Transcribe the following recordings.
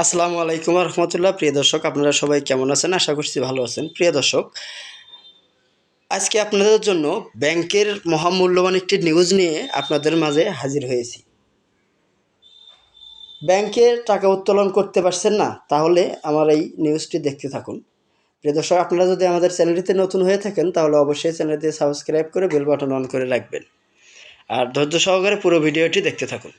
আসসালামু আলাইকুম রহমতুল্লাহ। প্রিয় দর্শক, আপনারা সবাই কেমন আছেন? আশা করছি ভালো আছেন। প্রিয় দর্শক, আজকে আপনাদের জন্য ব্যাংকের মহামূল্যবান একটি নিউজ নিয়ে আপনাদের মাঝে হাজির হয়েছি। ব্যাংকে টাকা উত্তোলন করতে পারছেন না? তাহলে আমার এই নিউজটি দেখতে থাকুন। প্রিয় দর্শক, আপনারা যদি আমাদের চ্যানেলটিতে নতুন হয়ে থাকেন তাহলে অবশ্যই চ্যানেলটি সাবস্ক্রাইব করে বেল বাটন অন করে রাখবেন। আর ধৈর্য সহকারে পুরো ভিডিওটি দেখতে থাকুন।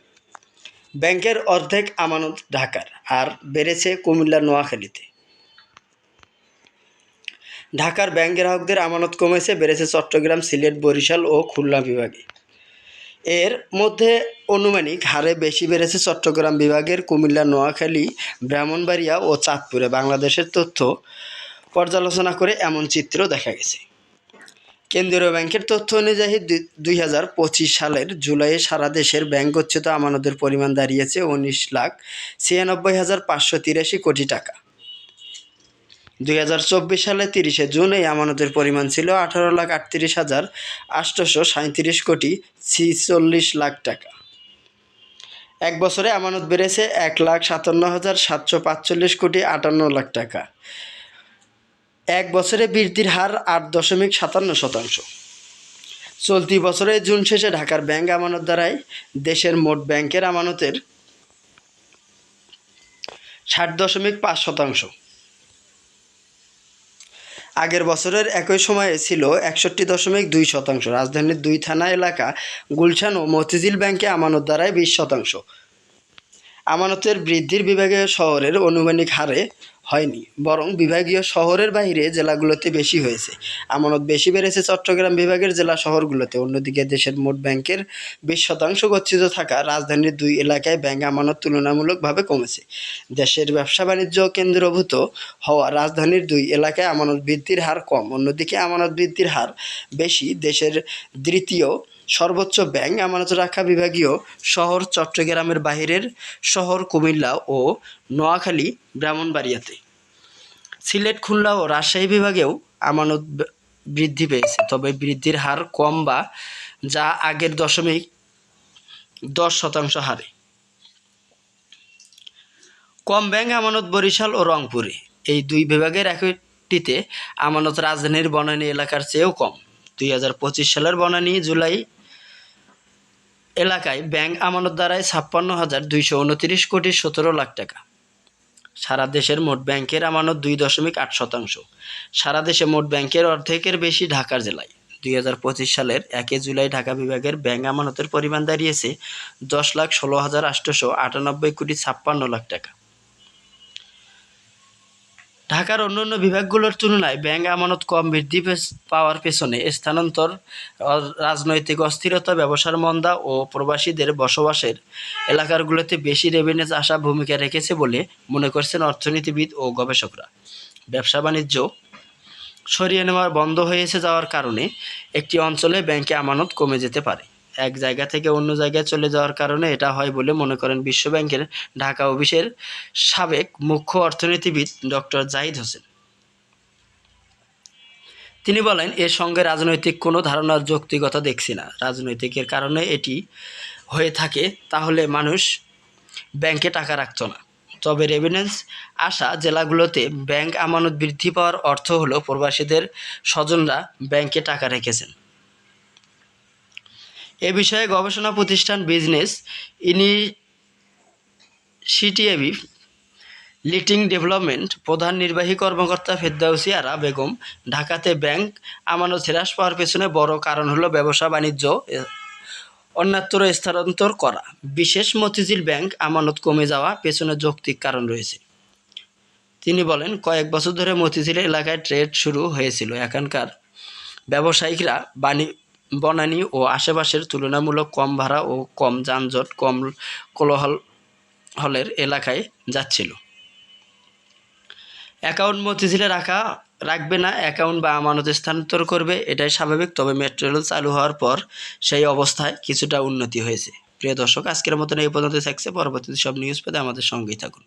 ব্যাংকের অর্ধেক আমানত ঢাকার, আর বেড়েছে কুমিল্লার নোয়াখালীতে। ঢাকার ব্যাংক গ্রাহকদের আমানত কমেছে, বেড়েছে চট্টগ্রাম, সিলেট, বরিশাল ও খুলনা বিভাগে। এর মধ্যে আনুমানিক হারে বেশি বেড়েছে চট্টগ্রাম বিভাগের, কুমিল্লা, নোয়াখালী, ব্রাহ্মণবাড়িয়া ও চাঁদপুরে। বাংলাদেশের তথ্য পর্যালোচনা করে এমন চিত্র দেখা গেছে। কেন্দ্রীয় ব্যাংকের তথ্য অনুযায়ী 2025 সালের জুলাইয়ে সারা দেশের ব্যাংক গচ্ছিত আমানতের পরিমাণ দাঁড়িয়েছে 19,96,583 কোটি টাকা। 2024 সালে 30 জুন এই আমানতের পরিমাণ ছিল 18,38,837 কোটি 46 লাখ টাকা। এক বছরে আমানত বেড়েছে 1,57,745 কোটি 58 লাখ টাকা। এক বছরে বৃদ্ধির হার 8.57%। চলতি বছরের জুন শেষে ঢাকার ব্যাংক আমানত দ্বারায় দেশের মোট ব্যাংকের আমানতের 60.5%। আগের বছরের একই সময়ে ছিল 61.2%। রাজধানীর 2 থানা এলাকা গুলশান ও মতিঝিল ব্যাংকে আমানত দ্বারায় 20%। আমানতের বৃদ্ধির বিভাগীয় শহরের আনুমানিক হারে হয়নি, বরং বিভাগীয় শহরের বাইরে জেলাগুলোতে বেশি হয়েছে। আমানত বেশি বেড়েছে চট্টগ্রাম বিভাগের জেলা শহরগুলোতে। অন্যদিকে দেশের মোট ব্যাংকের 20% গচ্ছিত থাকা রাজধানীর 2 এলাকায় ব্যাংক আমানত তুলনামূলকভাবে কমেছে। দেশের ব্যবসা বাণিজ্য কেন্দ্রভূত হওয়া রাজধানীর 2 এলাকায় আমানত বৃদ্ধির হার কম। অন্যদিকে আমানত বৃদ্ধির হার বেশি দেশের দ্বিতীয় সর্বোচ্চ ব্যাংক আমানত রাখা বিভাগীয় শহর চট্টগ্রামের বাহিরের শহর কুমিল্লা ও নোয়াখালী, ব্রাহ্মণবাড়িয়াতে। সিলেট, খুলনা ও রাজশাহী বিভাগেও আমানত বৃদ্ধি পেয়েছে, তবে বৃদ্ধির হার কম, বা যা আগের 10% হারে। কম ব্যাংক আমানত বরিশাল ও রংপুরে। এই 2 বিভাগের একটিতে আমানত রাজধানীর বনানী এলাকার চেয়েও কম। 2025 সালের বনানী জুলাই এলাকায় ব্যাংক আমানত দ্বারায় 56,229 কোটি 17 লাখ টাকা। সারা দেশের মোট ব্যাংকের আমানত 2.8%। সারা দেশে মোট ব্যাংকের অর্ধেকের বেশি ঢাকার জেলায়। 2025 সালের 1 জুলাই ঢাকা বিভাগের ব্যাংক আমানতের পরিমাণ দাঁড়িয়েছে 10,16,898 কোটি 56 লাখ টাকা। ঢাকার অন্যান্য বিভাগগুলোর তুলনায় ব্যাংক আমানত কম বৃদ্ধি পাওয়ার পেছনে স্থানান্তর, রাজনৈতিক অস্থিরতা, ব্যবসার মন্দা ও প্রবাসীদের বসবাসের এলাকাগুলোতে বেশি রেভিনিউ আসা ভূমিকা রেখেছে বলে মনে করছেন অর্থনীতিবিদ ও গবেষকরা। ব্যবসা বাণিজ্য সরিয়ে নেওয়া বন্ধ হয়েছে যাওয়ার কারণে একটি অঞ্চলে ব্যাংকে আমানত কমে যেতে পারে। এক জায়গা থেকে অন্য জায়গায় চলে যাওয়ার কারণে এটা হয় বলে মনে করেন বিশ্বব্যাংকের ঢাকা অফিসের সাবেক মুখ্য অর্থনীতিবিদ ডক্টর জাহিদ হোসেন। তিনি বলেন, এর সঙ্গে রাজনৈতিক কোনো ধারণার যৌক্তিকতা দেখছি না। রাজনৈতিকের কারণে এটি হয়ে থাকে তাহলে মানুষ ব্যাংকে টাকা রাখত না। তবে রেভিনিউ আসা জেলাগুলোতে ব্যাংক আমানত বৃদ্ধি পাওয়ার অর্থ হলো প্রবাসীদের স্বজনরা ব্যাংকে টাকা রেখেছেন। এ বিষয়ে গবেষণা প্রতিষ্ঠান বিজনেস ইনিশিয়েটিভ লিটিং ডেভেলপমেন্ট প্রধান নির্বাহী কর্মকর্তা ফেরদাউসী আরা বেগম ঢাকাতে ব্যাংক আমানত হ্রাস পাওয়ার পেছনে বড় কারণ হলো ব্যবসা বাণিজ্য অন্যত্র স্থানান্তর করা। বিশেষ মতিঝিল ব্যাংক আমানত কমে যাওয়া পেছনে যৌক্তিক কারণ রয়েছে। তিনি বলেন, কয়েক বছর ধরে মতিঝিল এলাকায় ট্রেড শুরু হয়েছিল। এখানকার ব্যবসায়িকরা বনানী ও আশেপাশের তুলনামূলক কম ভাড়া ও কম যানজট, কম কোলাহলের এলাকায় যাচ্ছিল। অ্যাকাউন্ট মতিঝিলে রাখবে না, অ্যাকাউন্ট বা আমানত স্থানান্তর করবে, এটাই স্বাভাবিক। তবে মেট্রো রেল চালু হওয়ার পর সেই অবস্থায় কিছুটা উন্নতি হয়েছে। প্রিয় দর্শক, আজকের মতন এই পর্যন্ত থাকছে। পরবর্তীতে সব নিউজ পেতে আমাদের সঙ্গেই থাকুন।